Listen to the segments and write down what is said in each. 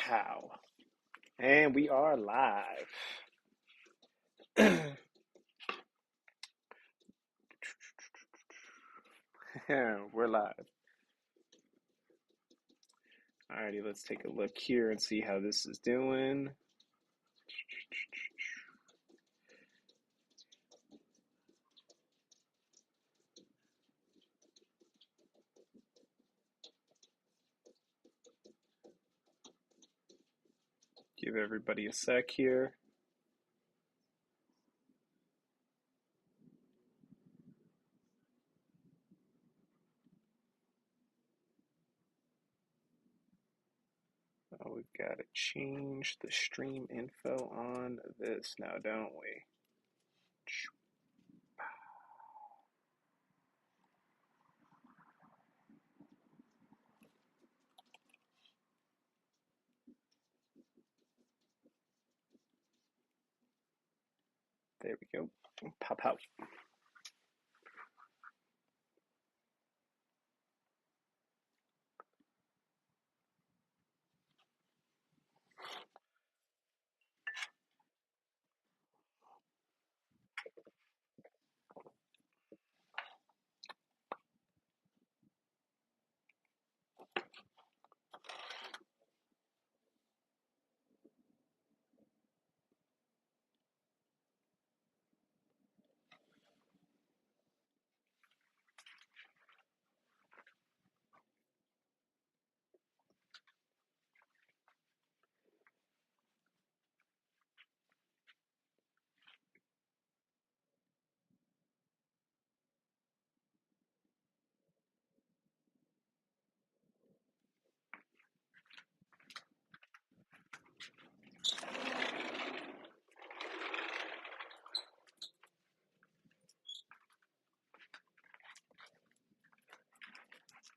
Pow. And we are live. We're live. Alrighty, let's take a look here and see how this is doing. Give everybody a sec here. Oh, we've got to change the stream info on this now, don't we? There we go. Pop out.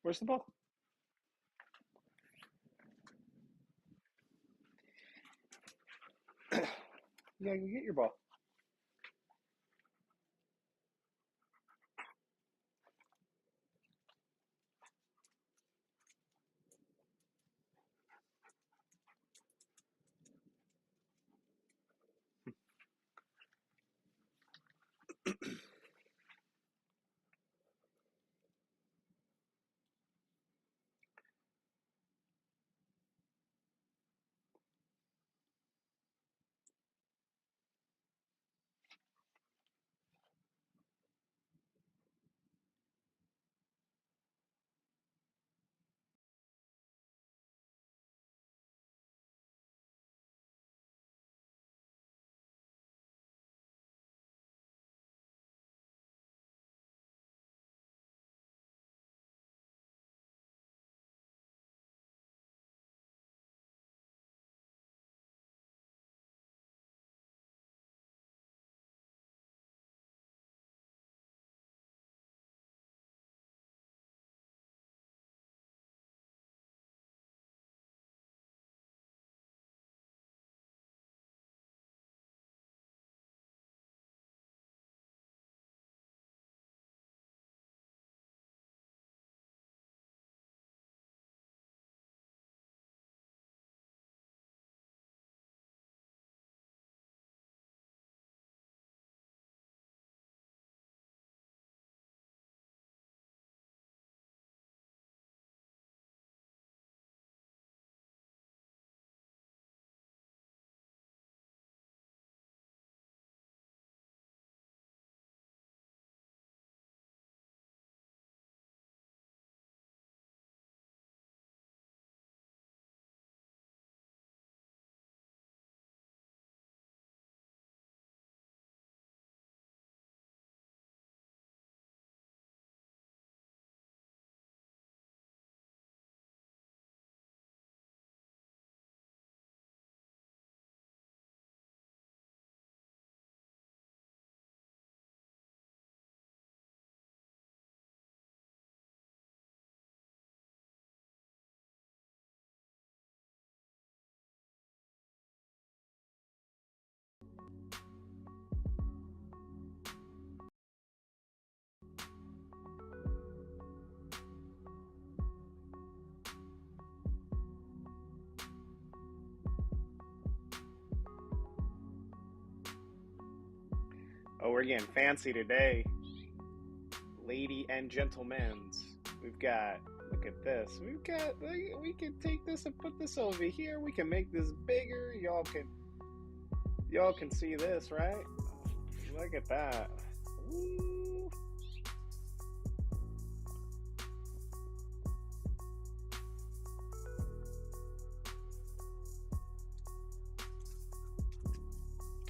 Where's the ball? Yeah, you get your ball. Oh, we're getting fancy today. Lady and gentlemen's. We've got, look at this. We can take this and put this over here. We can make this bigger. Y'all can see this, right? Look at that. Ooh.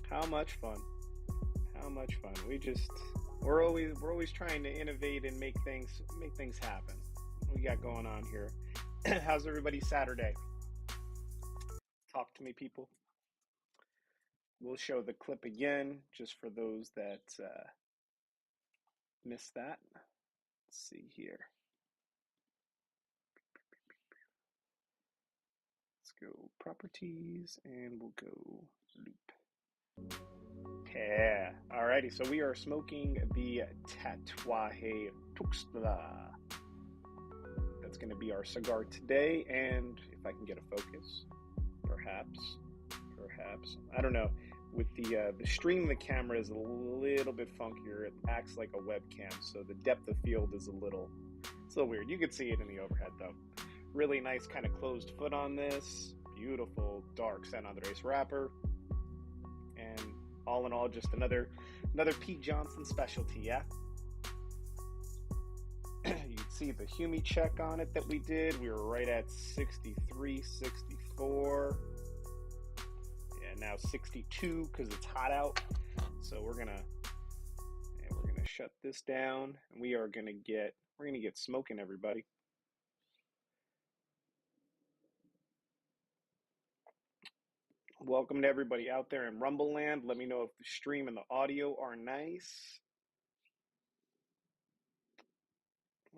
How much fun. How much fun. We're always trying to innovate and make things happen. What we got going on here? How's everybody's Saturday? Talk to me, people. We'll show the clip again just for those that missed that. Let's see here. Let's go properties and we'll go loop. Yeah. Alrighty, so we are smoking the Tatuaje Tuxtla. That's going to be our cigar today, and if I can get a focus, perhaps, I don't know. With the stream, the camera is a little bit funkier. It acts like a webcam, so the depth of field is a little weird. You can see it in the overhead though. Really nice kind of closed foot on this. Beautiful dark San Andres wrapper, and all in all, just another Pete Johnson specialty, yeah? You can see the Humi check on it that we did. We were right at 63, 64. Yeah, now 62 because it's hot out. So we're gonna shut this down, and we're gonna get smoking, everybody. Welcome to everybody out there in Rumble Land. Let me know if the stream and the audio are nice.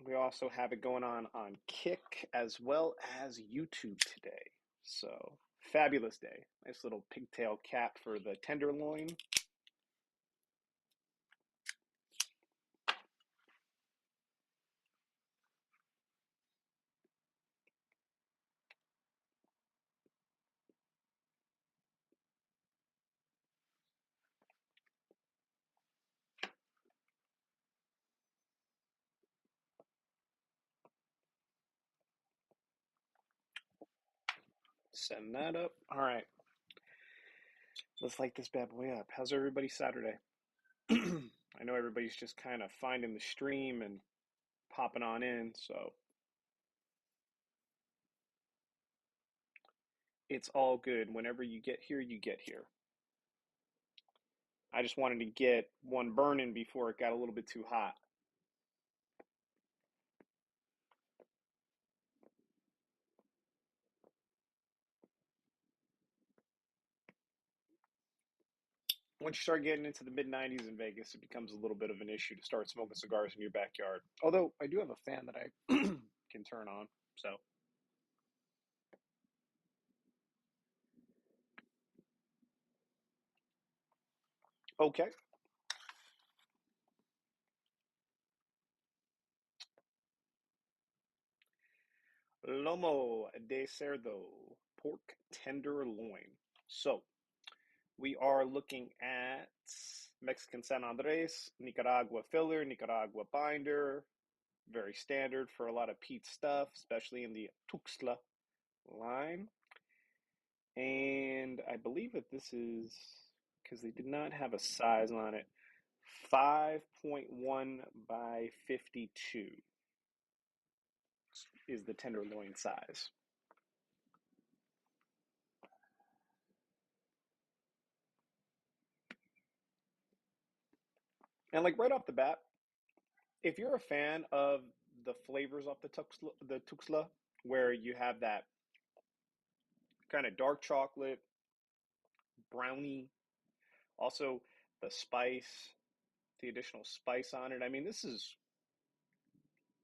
We also have it going on Kick as well as YouTube today. So, fabulous day. Nice little pigtail cap for the Tenderloin. Send that up. All right. Let's light this bad boy up. How's everybody Saturday? I know everybody's just kind of finding the stream and popping on in, so it's all good. Whenever you get here, you get here. I just wanted to get one burning before it got a little bit too hot. Once you start getting into the mid-90s in Vegas, it becomes a little bit of an issue to start smoking cigars in your backyard. Although I do have a fan that I can turn on, so. Okay. Lomo de cerdo, pork tenderloin. So, we are looking at Mexican San Andres, Nicaragua filler, Nicaragua binder. Very standard for a lot of peat stuff, especially in the Tuxtla line. And I believe that this is, because they did not have a size on it, 5.1 by 52 is the tenderloin size. And like right off the bat, if you're a fan of the flavors off the Tuxtla, where you have that kind of dark chocolate, brownie, also the spice, the additional spice on it. I mean, this is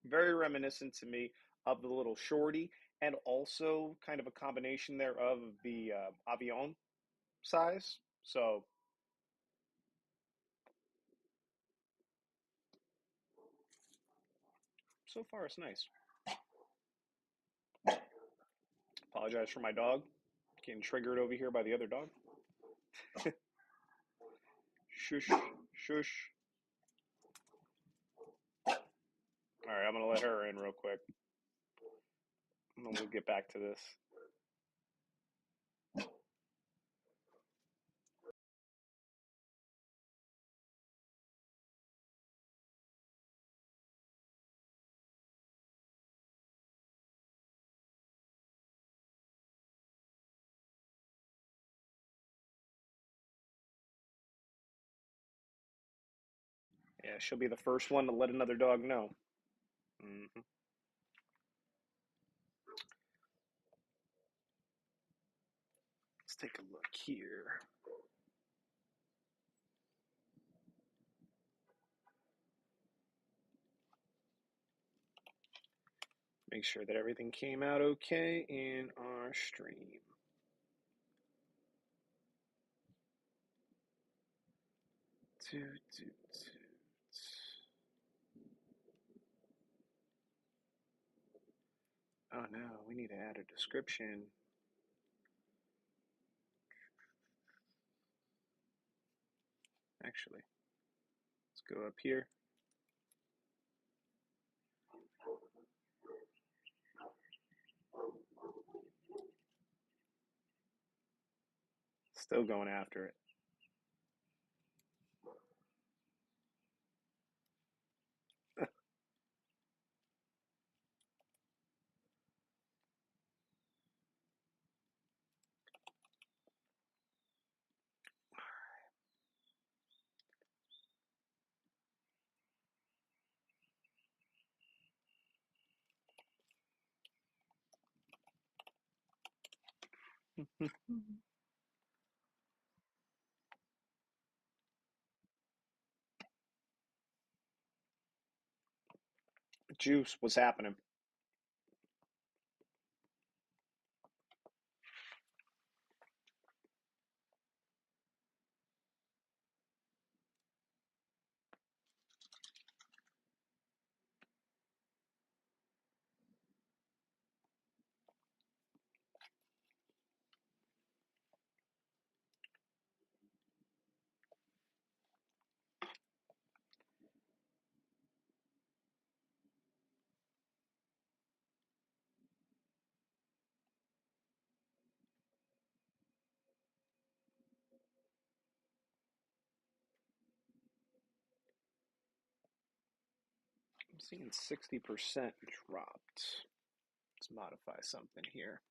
very reminiscent to me of the little shorty, and also kind of a combination there of the Avion size. So far it's nice. Apologize for my dog getting triggered over here by the other dog. Shush. Shush. All right, I'm going to let her in real quick. And then we'll get back to this. Yeah, she'll be the first one to let another dog know. Mm-hmm. Let's take a look here. Make sure that everything came out okay in our stream. Oh no, we need to add a description. Actually, let's go up here. Still going after it. Juice, what's happening? I'm seeing 60% dropped. Let's modify something here.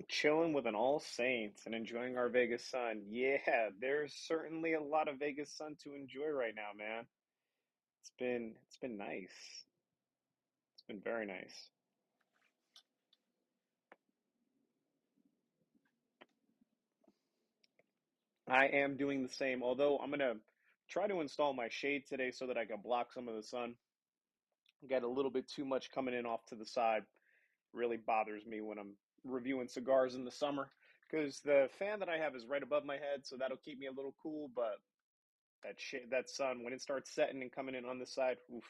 Chilling with an All Saints and enjoying our Vegas sun. Yeah, there's certainly a lot of Vegas sun to enjoy right now, man. It's been nice. It's been very nice. I am doing the same, although I'm gonna try to install my shade today so that I can block some of the sun. Got a little bit too much coming in off to the side. Really bothers me when I'm reviewing cigars in the summer because the fan that I have is right above my head, so that'll keep me a little cool. But that sun, when it starts setting and coming in on the side, oof,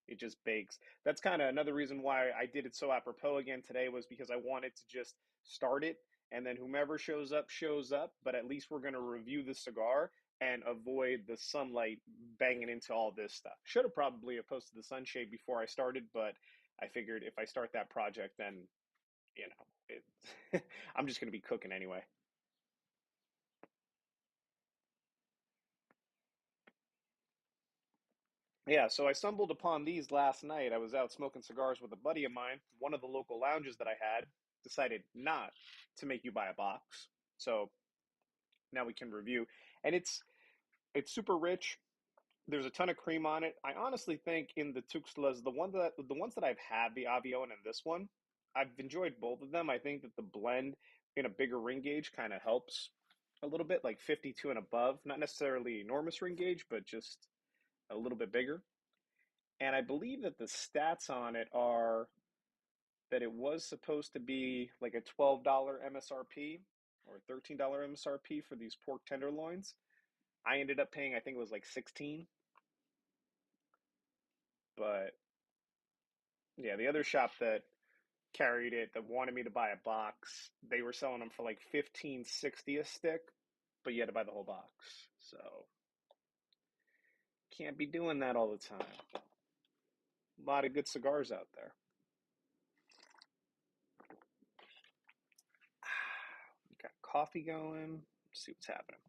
it just bakes. That's kind of another reason why I did it so apropos again today, was because I wanted to just start it, and then whomever shows up shows up. But at least we're going to review the cigar and avoid the sunlight banging into all this stuff. Should have probably posted the sunshade before I started, but I figured if I start that project, then I'm just going to be cooking anyway. Yeah, so I stumbled upon these last night. I was out smoking cigars with a buddy of mine. One of the local lounges that I had decided not to make you buy a box. So now we can review. And It's super rich. There's a ton of cream on it. I honestly think in the Tuxtlas, the ones that I've had, the Avion and this one, I've enjoyed both of them. I think that the blend in a bigger ring gauge kind of helps a little bit, like 52 and above. Not necessarily enormous ring gauge, but just a little bit bigger. And I believe that the stats on it are that it was supposed to be like a $12 MSRP or $13 MSRP for these pork tenderloins. I ended up paying, I think it was like 16, but yeah, the other shop that carried it that wanted me to buy a box, they were selling them for like 15.60 a stick, but you had to buy the whole box. So can't be doing that all the time. A lot of good cigars out there. We got coffee going. Let's see what's happening.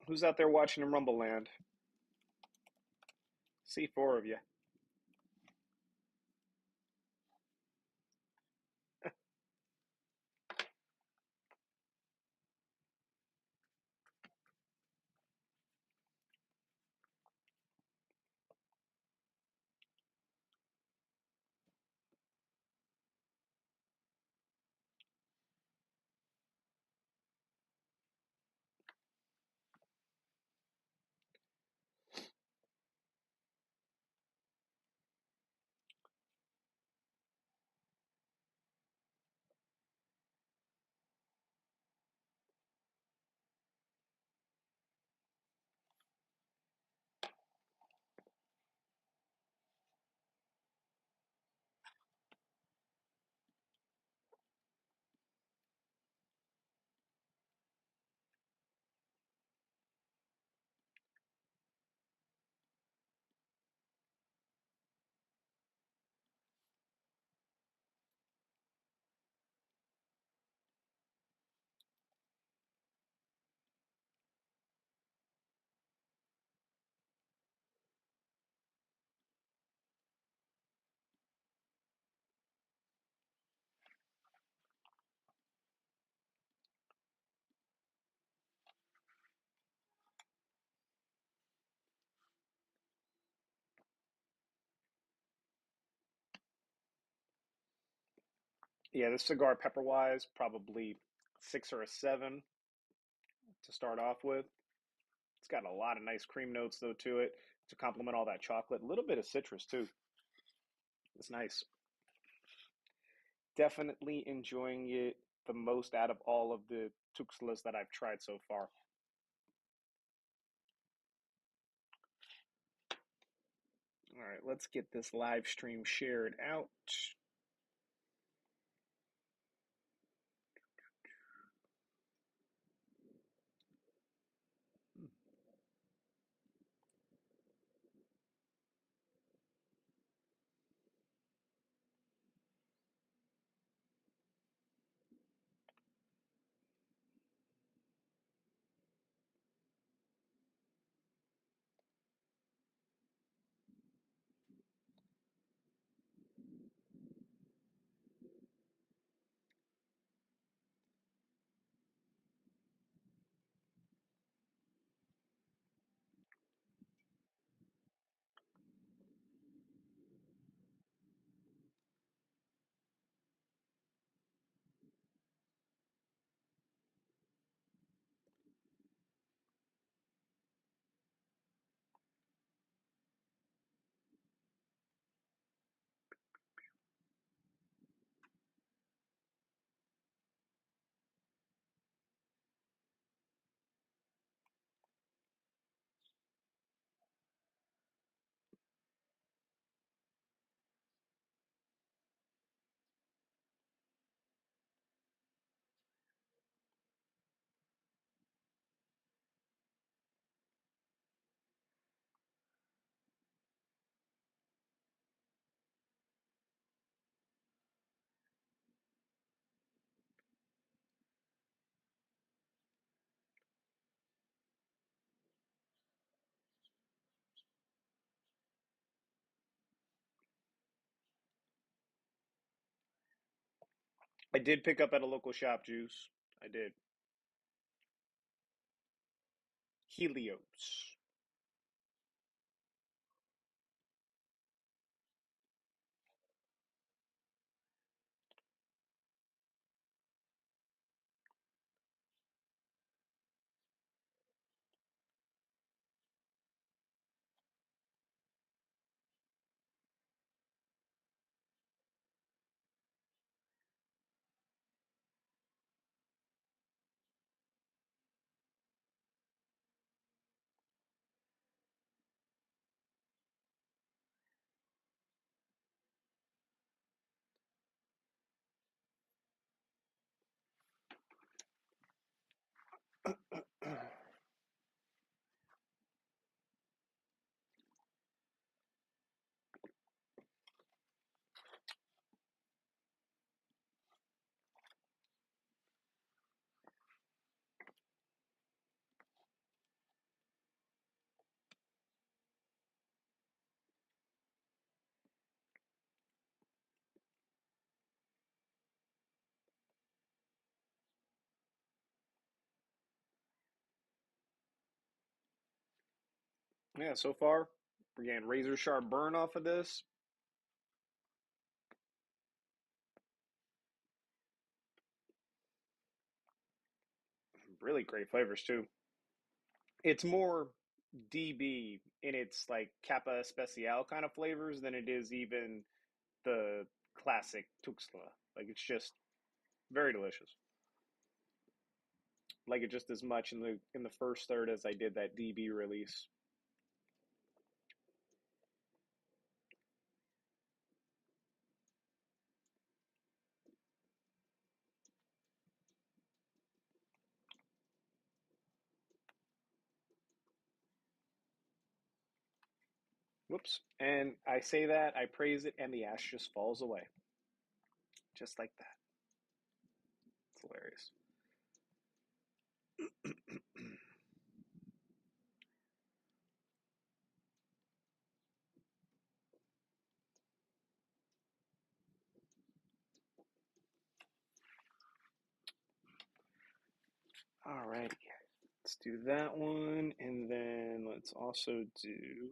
Who's out there watching in Rumble Land? See four of you. Yeah, this cigar pepper wise, probably 6 or a 7 to start off with. It's got a lot of nice cream notes though to it to complement all that chocolate. A little bit of citrus too. It's nice. Definitely enjoying it the most out of all of the Tuxtlas that I've tried so far. All right, let's get this live stream shared out. I did pick up at a local shop, Juice. I did. Helios. Yeah, so far we're getting razor sharp burn off of this. Really great flavors too. It's more DB in its like Kappa Especial kind of flavors than it is even the classic Tuxtla. Like it's just very delicious. Like it just as much in the first third as I did that DB release. Whoops. And I say that, I praise it, and the ash just falls away. Just like that. It's hilarious. Alrighty. Let's do that one. And then let's also do,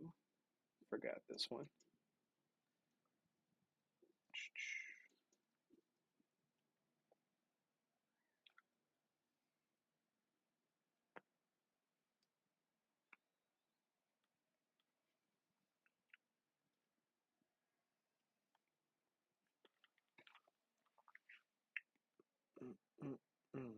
forgot this one. Mm, mm, mm.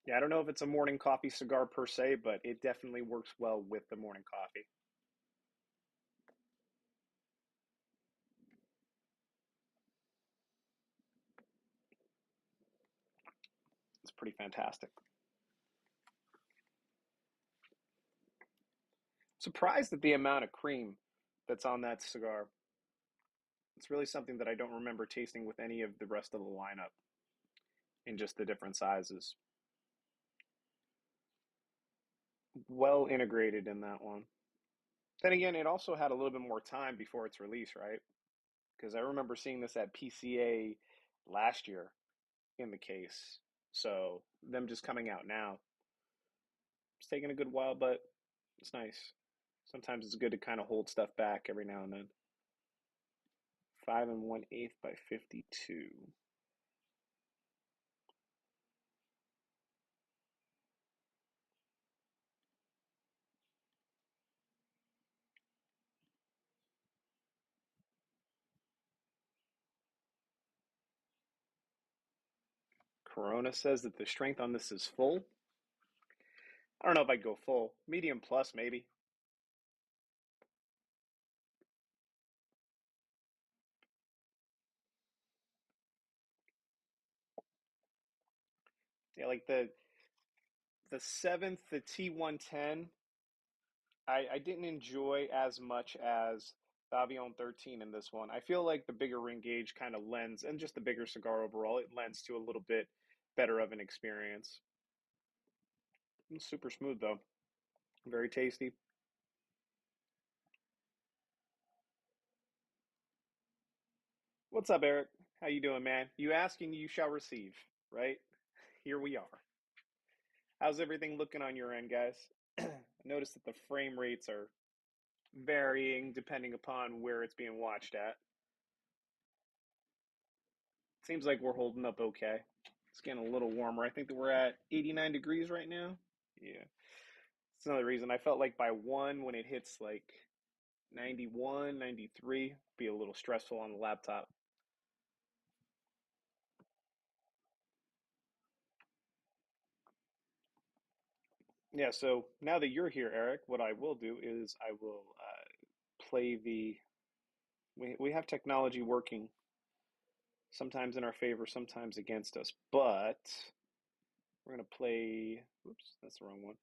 Yeah, I don't know if it's a morning coffee cigar per se, but it definitely works well with the morning coffee. It's pretty fantastic. Surprised at the amount of cream that's on that cigar. It's really something that I don't remember tasting with any of the rest of the lineup in just the different sizes. Well integrated in that one. Then again, it also had a little bit more time before its release, right? Because I remember seeing this at PCA last year in the case. So them just coming out now, it's taking a good while, but it's nice. Sometimes it's good to kind of hold stuff back every now and then. 5 1/8 by 52. Corona says that the strength on this is full. I don't know if I'd go full. Medium plus, maybe. Yeah, like the seventh, the T110, I didn't enjoy as much as the Avion 13 in this one. I feel like the bigger ring gauge kind of lends, and just the bigger cigar overall, it lends to a little bit better of an experience. It's super smooth though, very tasty. What's up, Eric? How you doing, man? You ask and you shall receive, right? Here we are. How's everything looking on your end, guys? I noticed that the frame rates are varying depending upon where it's being watched at. Seems like we're holding up okay. It's getting a little warmer. I think that we're at 89 degrees right now. Yeah. It's another reason I felt like by 1 when it hits like 91, 93, be a little stressful on the laptop. Yeah, so now that you're here, Eric, what I will do is I will play the. We have technology working sometimes in our favor, sometimes against us, but we're going to play. Oops, that's the wrong one.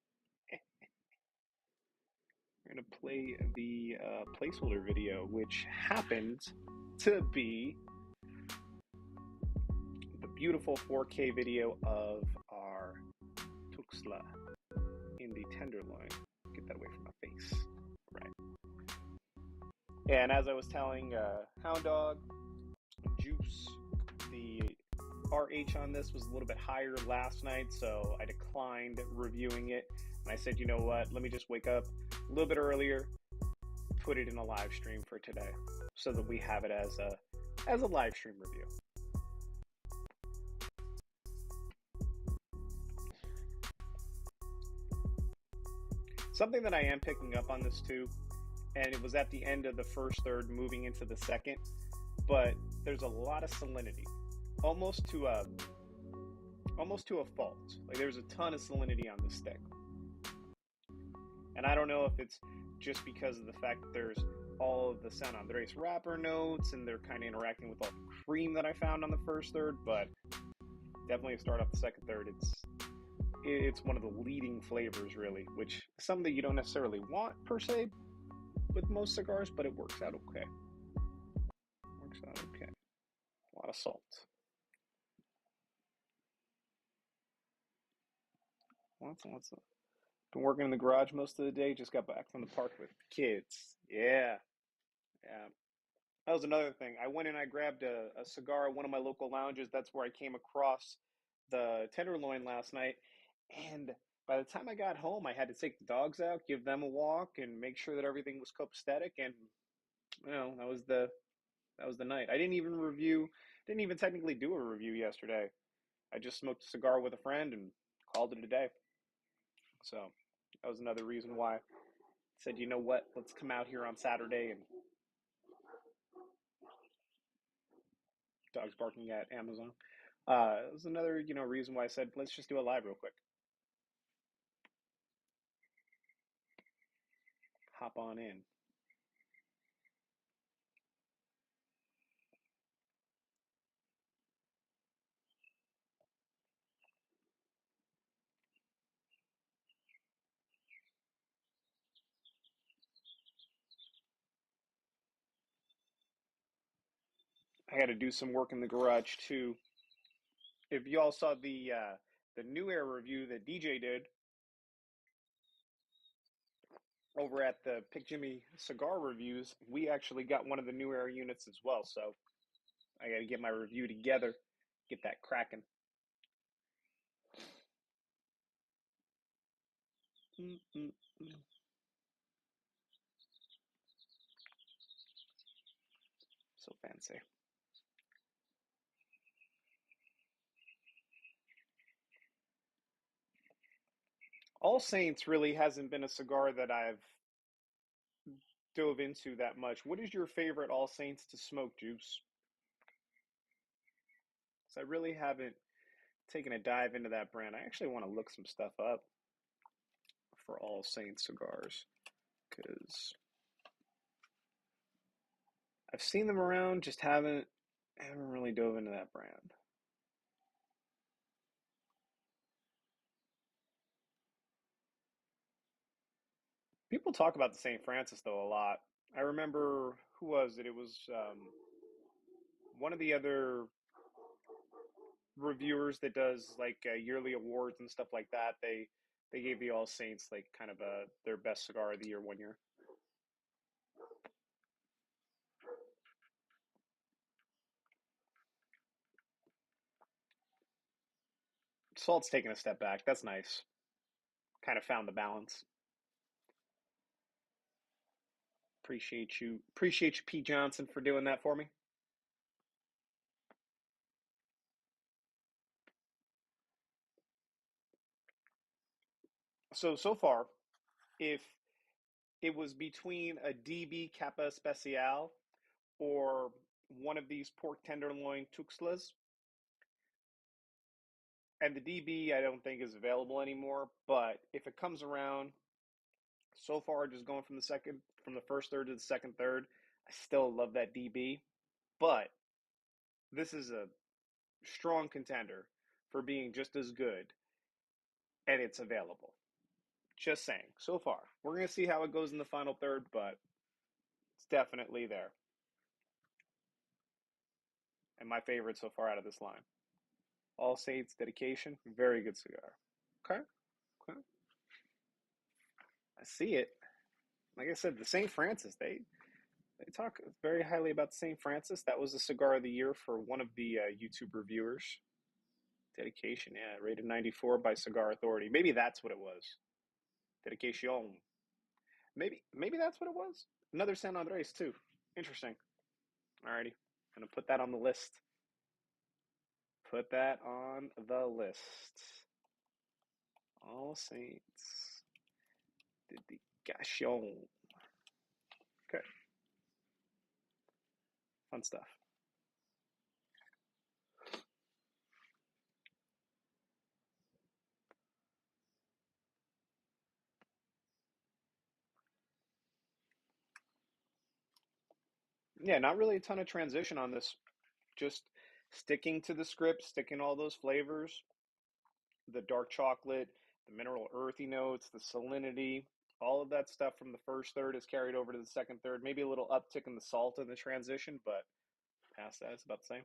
We're going to play the placeholder video, which happens to be the beautiful 4K video of our Tuxtla in the Tenderloin. Get that away from my face. Right. And as I was telling Hound Dog, Juice, the RH on this was a little bit higher last night, so I declined reviewing it. And I said, you know what, let me just wake up a little bit earlier, put it in a live stream for today, so that we have it as a live stream review. Something that I am picking up on this too, and it was at the end of the first third moving into the second, but there's a lot of salinity, almost to a fault. Like there's a ton of salinity on this stick. And I don't know if it's just because of the fact that there's all of the San Andres wrapper notes and they're kind of interacting with all the cream that I found on the first third, but definitely to start off the second third, it's one of the leading flavors really, which is something that you don't necessarily want per se with most cigars, but it works out okay. Works out okay. A lot of salt. Lots of. Been working in the garage most of the day. Just got back from the park with the kids. Yeah, yeah. That was another thing. I went and I grabbed a cigar at one of my local lounges. That's where I came across the Tenderloin last night. And by the time I got home, I had to take the dogs out, give them a walk, and make sure that everything was copacetic. And that was the night. I didn't even technically do a review yesterday. I just smoked a cigar with a friend and called it a day. So that was another reason why I said, you know what, let's come out here on Saturday. And dogs barking at Amazon. It was another, reason why I said, let's just do a live real quick. Hop on in. I got to do some work in the garage too. If y'all saw the new air review that DJ did over at the Pick Jimmy Cigar Reviews, we actually got one of the new air units as well. So I got to get my review together, get that cracking. So fancy. All Saints really hasn't been a cigar that I've dove into that much. What is your favorite All Saints to smoke, Juice? Because I really haven't taking a dive into that brand. I actually want to look some stuff up for All Saints cigars because I've seen them around, just haven't really dove into that brand. People talk about the St. Francis though a lot. I remember who was it? It was one of the other reviewers that does like yearly awards and stuff like that. They gave the All Saints like kind of their best cigar of the year one year. Salt's taking a step back. That's nice. Kind of found the balance. Appreciate you, Pete Johnson, for doing that for me. So far, if it was between a DB Kappa Especial or one of these pork tenderloin Tuxtlas, and the DB I don't think is available anymore, but if it comes around, so far just going from the first third to the second third, I still love that DB, but this is a strong contender for being just as good, and it's available. Just saying. So far, we're going to see how it goes in the final third, but it's definitely there. And my favorite so far out of this line. All Saints dedication, very good cigar. Okay. Okay. I see it. Like I said, the St. Francis, they talk very highly about the St. Francis. That was the cigar of the year for one of the YouTube reviewers. Dedication, yeah, rated 94 by Cigar Authority. Maybe that's what it was. Dedication. Maybe that's what it was. Another San Andres too. Interesting. Alrighty. Gonna put that on the list. Put that on the list. All Saints. Dedication. Okay. Fun stuff. Yeah, not really a ton of transition on this. Just sticking to the script, sticking all those flavors, the dark chocolate, the mineral earthy notes, the salinity, all of that stuff from the first third is carried over to the second third. Maybe a little uptick in the salt in the transition, but past that, it's about the same.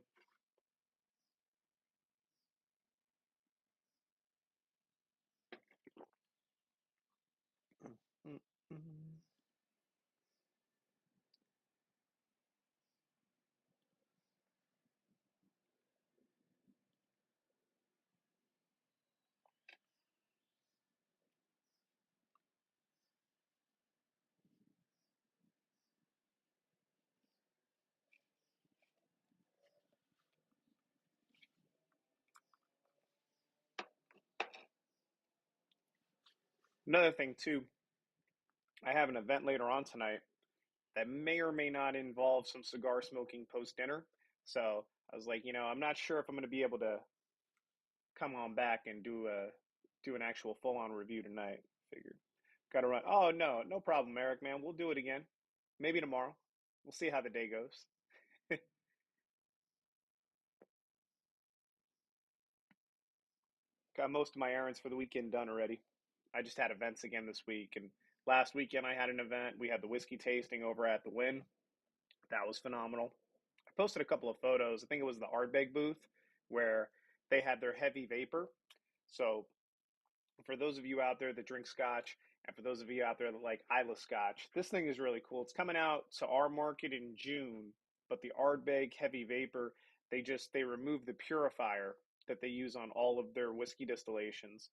Another thing, too, I have an event later on tonight that may or may not involve some cigar smoking post dinner. So I was like, I'm not sure if I'm going to be able to come on back and do an actual full on review tonight. Figured, got to run. Oh no, no problem, Eric. Man, we'll do it again. Maybe tomorrow. We'll see how the day goes. Got most of my errands for the weekend done already. I just had events again this week, and last weekend I had an event. We had the whiskey tasting over at the Win. That was phenomenal. I posted a couple of photos. I think it was the Ardbeg booth where they had their heavy vapor. So for those of you out there that drink scotch, and for those of you out there that like Isla Scotch, this thing is really cool. It's coming out to our market in June, but the Ardbeg Heavy Vapor, they remove the purifier that they use on all of their whiskey distillations.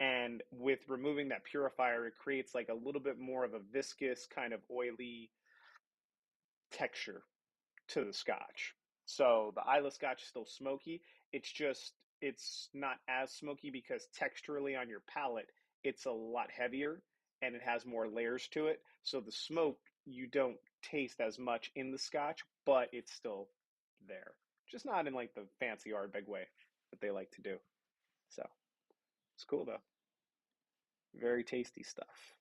And with removing that purifier, it creates like a little bit more of a viscous, kind of oily texture to the scotch. So the Isla Scotch is still smoky. It's not as smoky because texturally on your palate, it's a lot heavier and it has more layers to it. So the smoke, you don't taste as much in the scotch, but it's still there. Just not in like the fancy Ardbeg way that they like to do. So it's cool though. Very tasty stuff.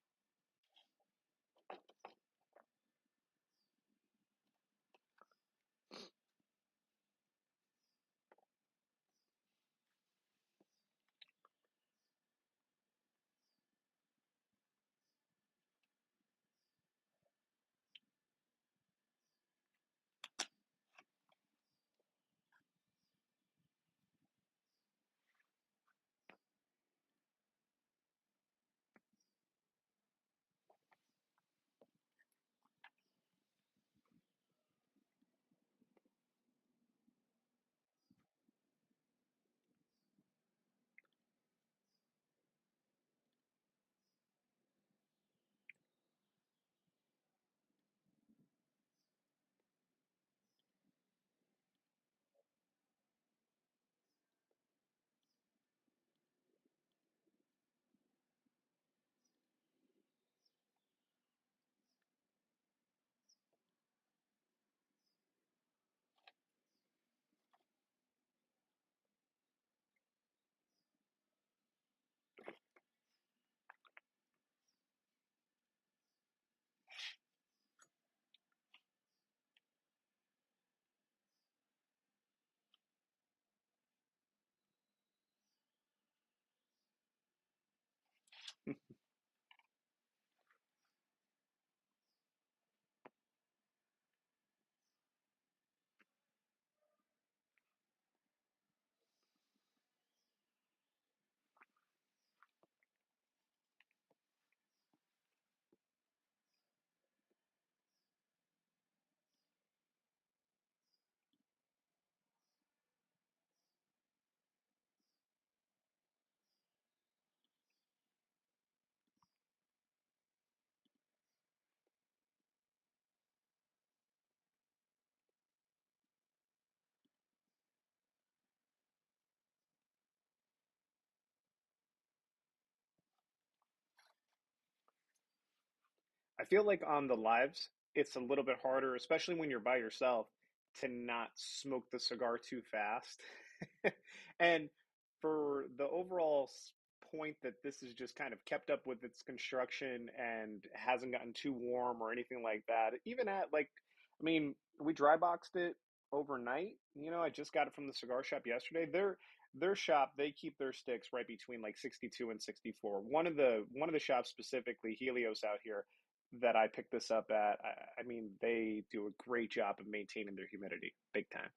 I feel like on the lives, it's a little bit harder, especially when you're by yourself, to not smoke the cigar too fast. And for the overall point that this is just kind of kept up with its construction and hasn't gotten too warm or anything like that, even at like, I mean, we dry boxed it overnight. You know, I just got it from the cigar shop yesterday. Their shop, they keep their sticks right between like 62 and 64. One of the shops specifically, Helios out here, that I picked this up at, I mean, they do a great job of maintaining their humidity, big time.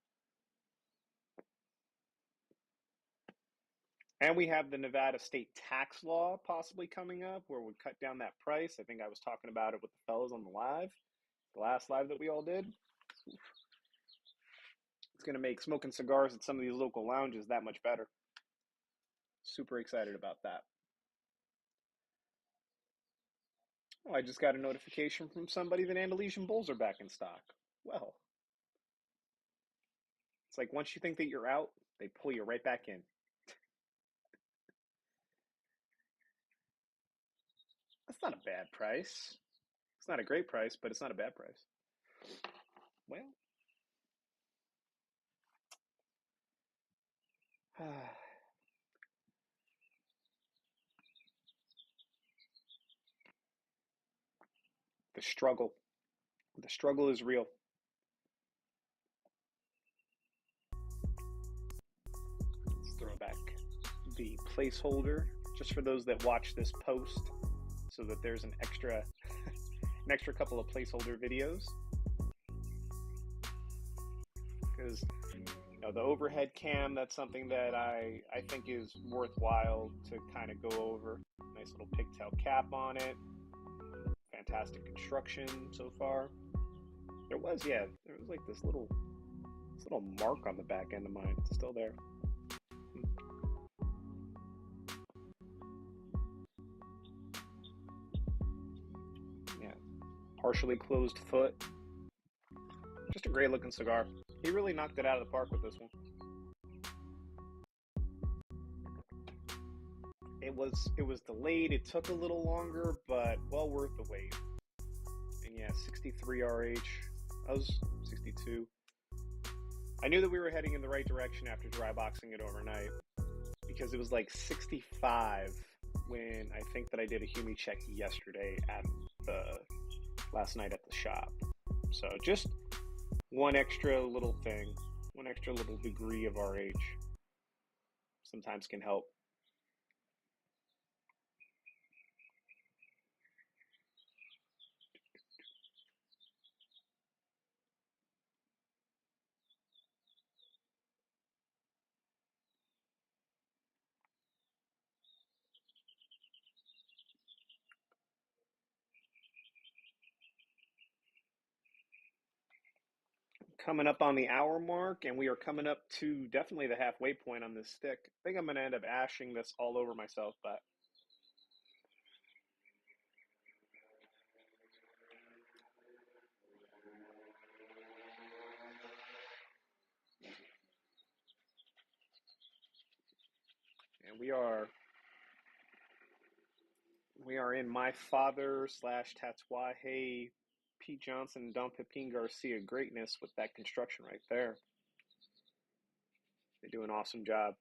And we have the Nevada state tax law possibly coming up where we cut down that price. I think I was talking about it with the fellas on the last live that we all did. It's going to make smoking cigars at some of these local lounges that much better. Super excited about that. Oh, I just got a notification from somebody that Andalusian Bulls are back in stock. Well, it's like once you think that you're out, they pull you right back in. That's not a bad price. It's not a great price, but it's not a bad price. Well, the struggle. The struggle is real. Let's throw back the placeholder just for those that watch this post so that there's an extra couple of placeholder videos. Because the overhead cam, that's something that I think is worthwhile to kind of go over. Nice little pigtail cap on it. Fantastic construction so far. There was like this little mark on the back end of mine. It's still there. Yeah, partially closed foot. Just a great looking cigar. He really knocked it out of the park with this one. It was delayed. It took a little longer, but well worth the wait. And yeah, 63 RH. I was 62. I knew that we were heading in the right direction after dry boxing it overnight, because it was like 65 when I think that I did a humi check yesterday at the last night at the shop. So just one extra little thing, one extra little degree of RH sometimes can help. Coming up on the hour mark, and we are coming up to definitely the halfway point on this stick. I think I'm going to end up ashing this all over myself, but and we are in my father slash Tatuaje Pete Johnson and Don Pepin Garcia greatness with that construction right there. They do an awesome job.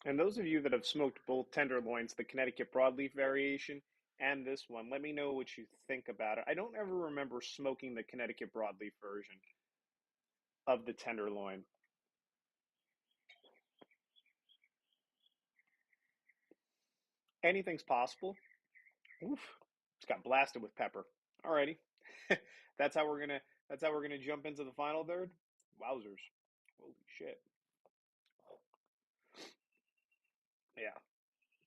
And those of you that have smoked both tenderloins, the Connecticut broadleaf variation and this one, let me know what you think about it. I don't ever remember smoking the Connecticut broadleaf version of the tenderloin. Anything's possible. Oof, it's got blasted with pepper. Alrighty. that's how we're gonna jump into the final third. Wowzers. Holy shit. Yeah.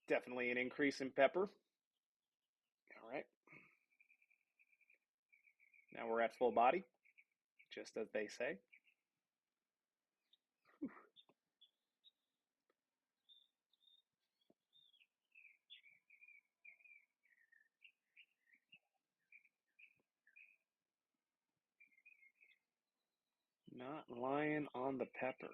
Definitely an increase in pepper. Alright. Now we're at full body, just as they say. Not lying on the pepper.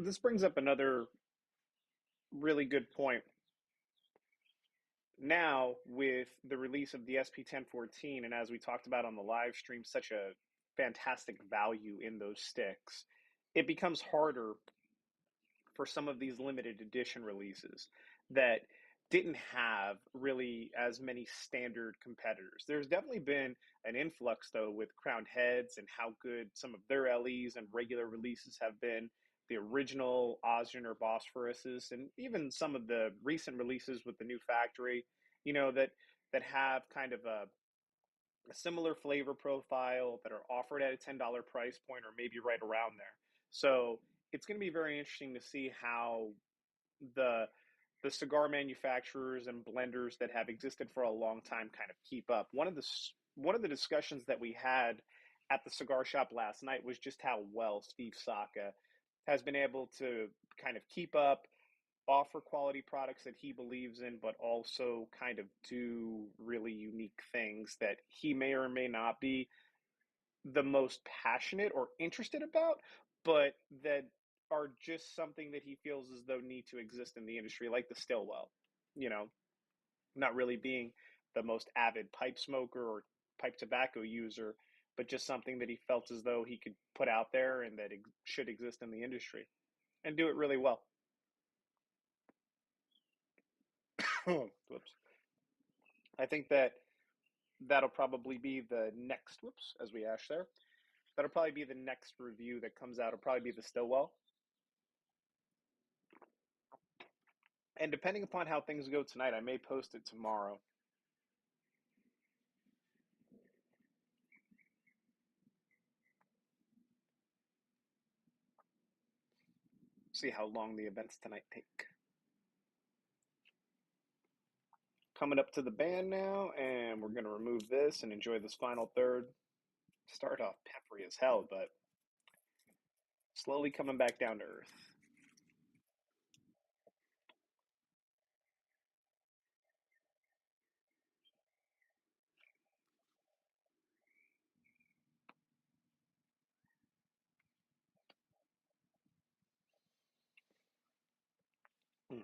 This brings up another really good point. Now, with the release of the SP1014, and as we talked about on the live stream, such a fantastic value in those sticks. it becomes harder for some of these limited edition releases that didn't have really as many standard competitors. There's definitely been an influx, though, with crowned heads and how good some of their LEs and regular releases have been. The original Ozgen or Bosphorus's, and even some of the recent releases with the new factory, that have kind of a similar flavor profile that are offered at a $10 price point or maybe right around there. So it's going to be very interesting to see how the the cigar manufacturers and blenders that have existed for a long time kind of keep up. One of the discussions that we had at the cigar shop last night was just how well Steve Saka has been able to kind of keep up, offer quality products that he believes in, but also kind of do really unique things that he may or may not be the most passionate or interested about, but that are just something that he feels as though need to exist in the industry, like the Stillwell. You know, not really being the most avid pipe smoker or pipe tobacco user, but just something that he felt as though he could put out there and that should exist in the industry and do it really well. Whoops. I think that'll probably be the next. Whoops, as we ash there. That'll probably be the next review that comes out. It'll probably be the Stillwell. And depending upon how things go tonight, I may post it tomorrow. See how long the events tonight take. Coming up to the band now, and we're going to remove this and enjoy this final third. Start off peppery as hell, but slowly coming back down to earth. Mm.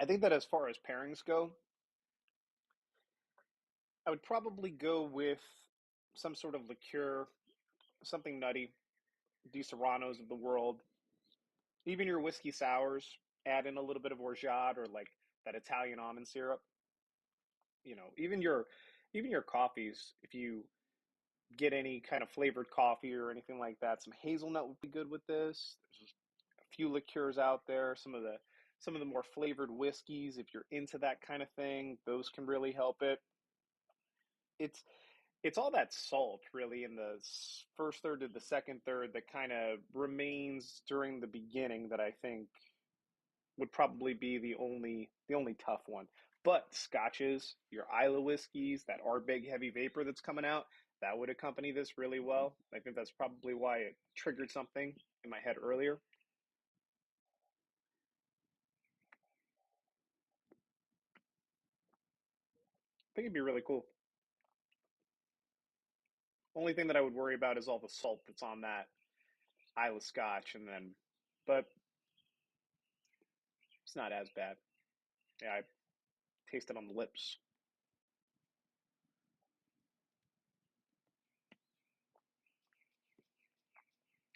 I think that as far as pairings go, I would probably go with some sort of liqueur, something nutty, De Serranos of the world, even your whiskey sours. Add in a little bit of orgeat or like that Italian almond syrup. Even your coffees. If you get any kind of flavored coffee or anything like that, some hazelnut would be good with this. There's a few liqueurs out there. Some of the more flavored whiskeys, if you're into that kind of thing, those can really help it. It's it's all that salt really in the first third to the second third that kind of remains during the beginning that I think would probably be the only tough one. But scotches, your Isla whiskeys, that are big heavy vapor that's coming out, that would accompany this really well. I think that's probably why it triggered something in my head earlier. I think it'd be really cool. Only thing that I would worry about is all the salt that's on that Isla Scotch, but it's not as bad. Yeah, I taste it on the lips.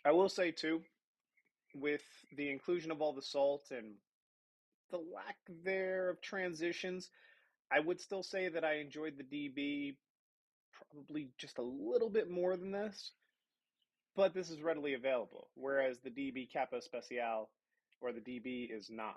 I will say too, with the inclusion of all the salt and the lack there of transitions, I would still say that I enjoyed the DB probably just a little bit more than this, but this is readily available, whereas the DB Capo Special or the DB is not.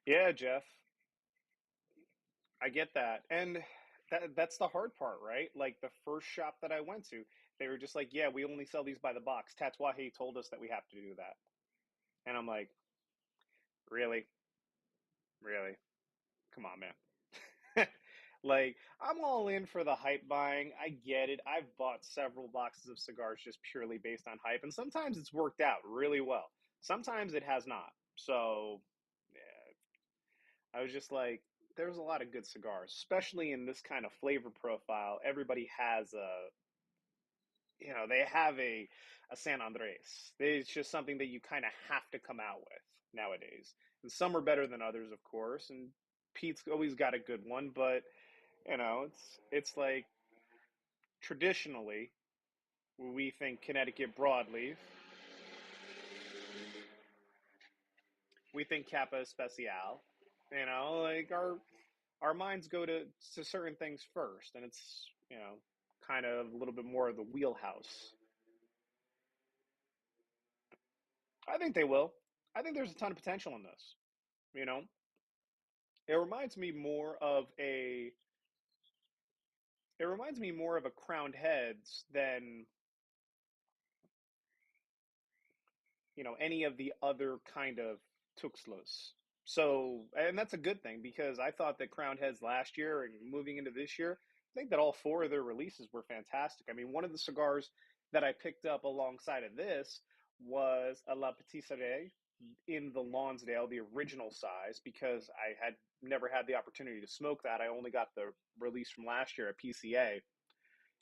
Yeah, Jeff, I get that. And that's the hard part, right? Like the first shop that I went to, they were just like, "Yeah, we only sell these by the box. Tatuaje told us that we have to do that." And I'm like, "Really? Really? Come on, man." Like, I'm all in for the hype buying. I get it. I've bought several boxes of cigars just purely based on hype, and sometimes it's worked out really well. Sometimes it has not. So, yeah, I was just like, there's a lot of good cigars, especially in this kind of flavor profile. Everybody has they have a San Andres. It's just something that you kind of have to come out with nowadays. And some are better than others, of course. And Pete's always got a good one, but it's like traditionally we think Connecticut broadleaf, we think Kappa Especial. Like our minds go to certain things first, and it's kind of a little bit more of the wheelhouse. I think they will. I think there's a ton of potential in this. You know, it reminds me more of a it reminds me more of a crowned heads than any of the other kind of tuxtlas. So, and that's a good thing because I thought that crowned heads last year and moving into this year, I think that all four of their releases were fantastic. I mean, one of the cigars that I picked up alongside of this was a La Patisserie in the Lonsdale, the original size, because I had never had the opportunity to smoke that. I only got the release from last year at PCA,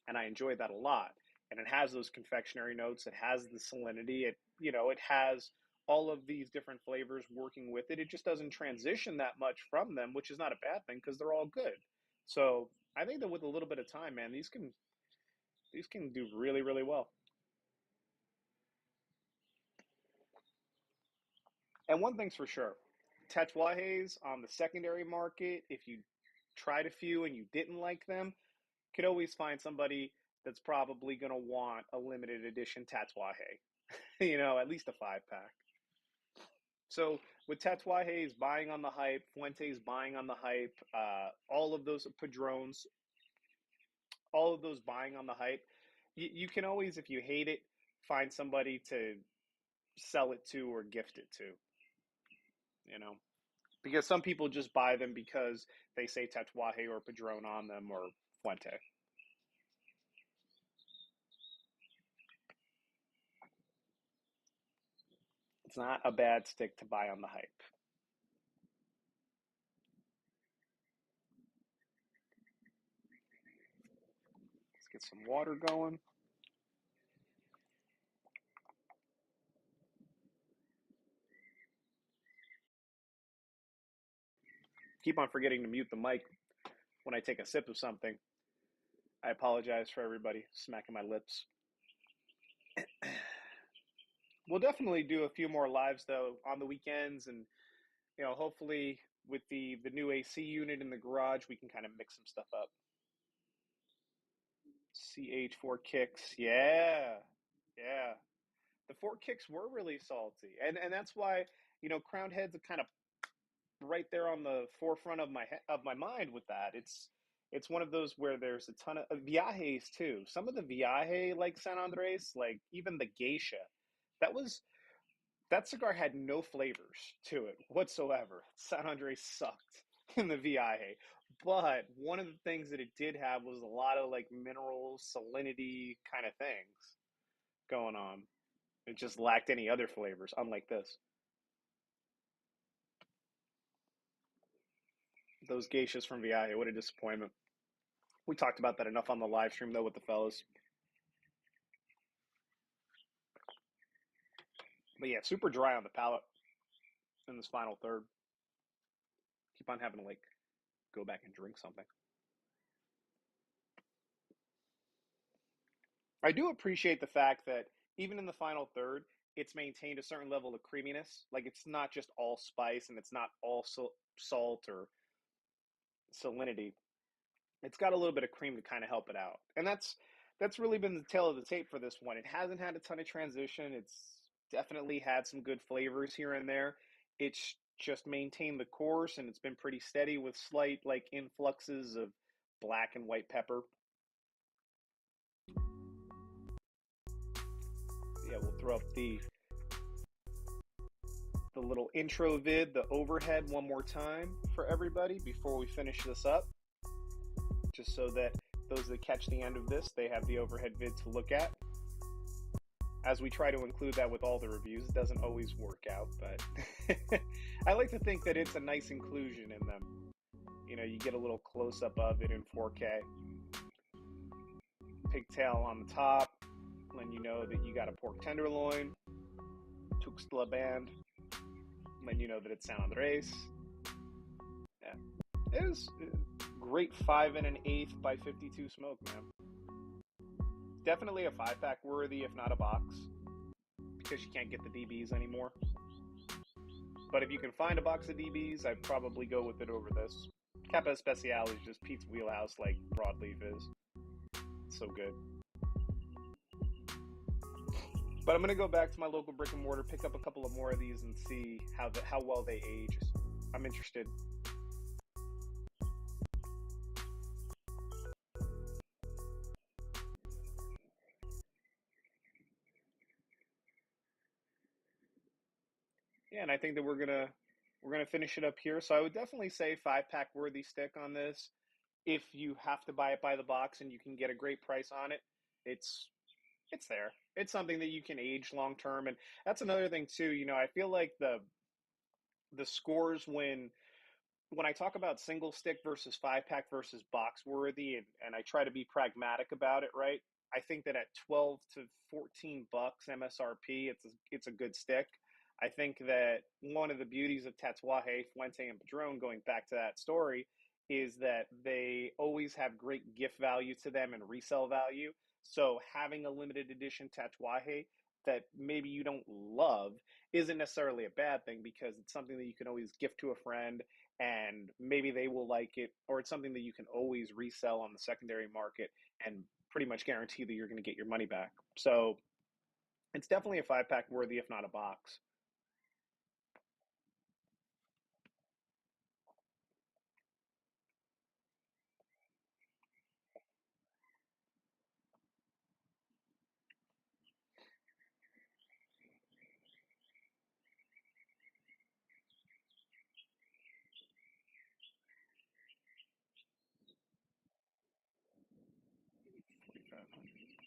and I enjoyed that a lot. And it has those confectionery notes. It has the salinity. It has all of these different flavors working with it. It just doesn't transition that much from them, which is not a bad thing because they're all good. So I think that with a little bit of time, man, these can do really, really well. And one thing's for sure, Tatuajes on the secondary market, if you tried a few and you didn't like them, could always find somebody that's probably going to want a limited edition Tatuaje. At least a 5 pack. So with Tatuaje's buying on the hype, Fuente's buying on the hype, all of those Padrones, all of those buying on the hype, you can always, if you hate it, find somebody to sell it to or gift it to, you know? Because some people just buy them because they say Tatuaje or Padrone on them or Fuente. It's not a bad stick to buy on the hype. Let's get some water going. Keep on forgetting to mute the mic when I take a sip of something. I apologize for everybody smacking my lips. We'll definitely do a few more lives though on the weekends, and hopefully with the new AC unit in the garage, we can kind of mix some stuff up. CH4 kicks, yeah, yeah. The four kicks were really salty, and that's why crowned heads are kind of right there on the forefront of my mind with that. It's one of those where there's a ton of viajes too. Some of the viaje like San Andres, like even the geisha, that was that cigar had no flavors to it whatsoever. San Andres sucked in the viaje, but one of the things that it did have was a lot of like minerals, salinity kind of things going on. It just lacked any other flavors, unlike this. Those geishas from viaje, what a disappointment. We talked about that enough on the live stream though with the fellas. But yeah, super dry on the palate in this final third. Keep on having to like go back and drink something. I do appreciate the fact that even in the final third, it's maintained a certain level of creaminess. Like it's not just all spice and it's not all salt or salinity. It's got a little bit of cream to kind of help it out, and that's really been the tail of the tape for this one. It hasn't had a ton of transition. It's definitely had some good flavors here and there. It's just maintained the course, and it's been pretty steady with slight like influxes of black and white pepper. Yeah, we'll throw up the little intro vid, the overhead one more time for everybody before we finish this up, just so that those that catch the end of this, they have the overhead vid to look at. As we try to include that with all the reviews, it doesn't always work out, but I like to think that it's a nice inclusion in them. You know, you get a little close-up of it in 4K. Pigtail on the top, letting you know that you got a pork tenderloin. Tuxtla band, letting you know that it's San Andres. Yeah, it was great 5 1/8 by 52 smoke, man. Definitely a 5-pack worthy, if not a box, because you can't get the DBs anymore. But if you can find a box of DBs, I'd probably go with it over this. Capa Especial is just Pete's wheelhouse, like broadleaf is. It's so good. But I'm going to go back to my local brick and mortar, pick up a couple of more of these, and see how well they age. I'm interested. Yeah, and I think that we're gonna finish it up here. So I would definitely say 5-pack worthy stick on this. If you have to buy it by the box and you can get a great price on it, it's there. It's something that you can age long term, and that's another thing too. You know, I feel like the scores when I talk about single stick versus 5-pack versus box worthy, and I try to be pragmatic about it, right? I think that at 12 to 14 bucks MSRP, it's a good stick. I think that one of the beauties of Tatuaje, Fuente, and Padron, going back to that story, is that they always have great gift value to them and resale value. So having a limited edition Tatuaje that maybe you don't love isn't necessarily a bad thing, because it's something that you can always gift to a friend and maybe they will like it, or it's something that you can always resell on the secondary market and pretty much guarantee that you're going to get your money back. So it's definitely a 5-pack worthy, if not a box.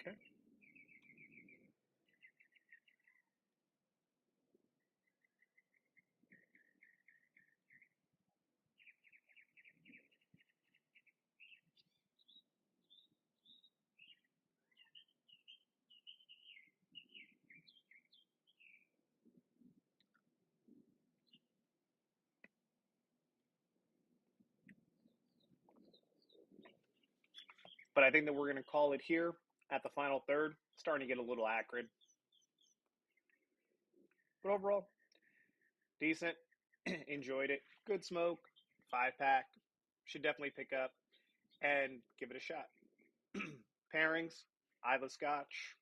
Okay. But I think that we're going to call it here at the final third. Starting to get a little acrid. But overall, decent. Enjoyed it. Good smoke. 5-pack. Should definitely pick up and give it a shot. Pairings, Isla Scotch.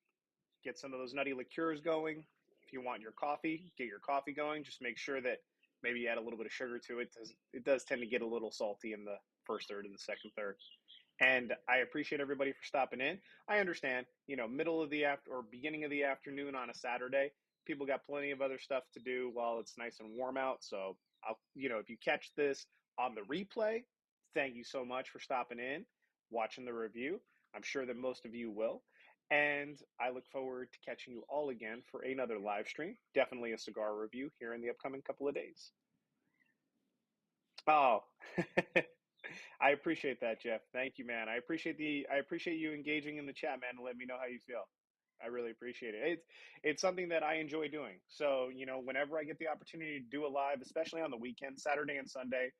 Get some of those nutty liqueurs going. If you want your coffee, get your coffee going. Just make sure that maybe you add a little bit of sugar to it. It does tend to get a little salty in the first third and the second third. And I appreciate everybody for stopping in. I understand, you know, middle of the after or beginning of the afternoon on a Saturday, people got plenty of other stuff to do while it's nice and warm out. So, if you catch this on the replay, thank you so much for stopping in, watching the review. I'm sure that most of you will. And I look forward to catching you all again for another live stream. Definitely a cigar review here in the upcoming couple of days. Oh, I appreciate that, Jeff. Thank you, man. I appreciate you engaging in the chat, man, and let me know how you feel. I really appreciate it. It's something that I enjoy doing. So, whenever I get the opportunity to do a live, especially on the weekend, Saturday and Sunday,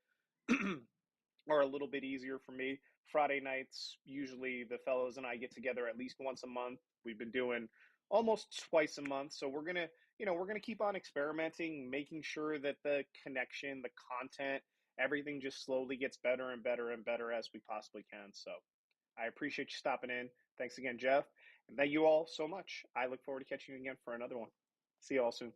are a little bit easier for me. Friday nights, usually the fellows and I get together at least once a month. We've been doing almost twice a month. So we're gonna keep on experimenting, making sure that the connection, the content, everything just slowly gets better and better and better as we possibly can. So I appreciate you stopping in. Thanks again, Jeff. And thank you all so much. I look forward to catching you again for another one. See you all soon.